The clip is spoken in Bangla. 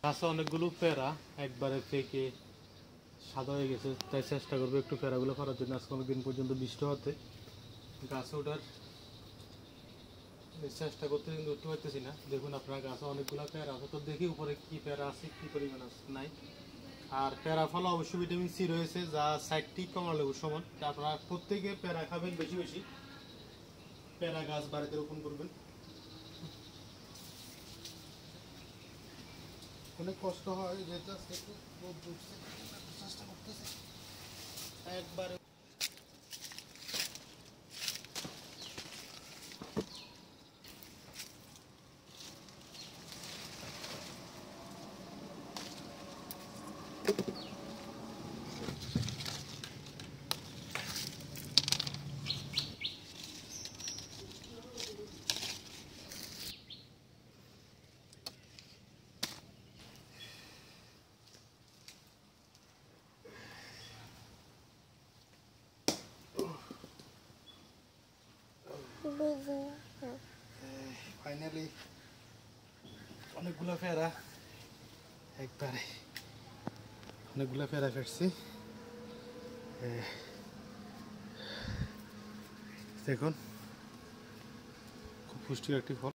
গাছে অনেকগুলো পেয়ারা একবারে পেকে সাদা হয়ে গেছে, তাই চেষ্টা করবো একটু পেয়ারাগুলো করার জন্য। আজকে অনেকদিন পর্যন্ত বৃষ্টি হতে গাছে ওঠার চেষ্টা করতে কিন্তু উঠতে পারতেছি না। দেখুন আপনার গাছে অনেকগুলো পেয়ারা আছে, তো দেখি উপরে কি পেয়ারা আছে, কি পরিমাণ আছে নাই। আর পেয়ারা ফলে অবশ্যই ভিটামিন সি রয়েছে, যা 60টি কমলালেবু সমান। আপনারা প্রত্যেকে পেয়ারা খাবেন, বেশি বেশি পেয়ারা গাছ বাড়িতে রোপণ করবেন। অনেক কষ্ট হয়, যেটা চেষ্টা করতেছে একবারে। ফাইনালি অনেকগুলো পেয়ারা একবারে অনেকগুলো পেয়ারা ফেটছি। দেখুন খুব পুষ্টিকর একটি ফল।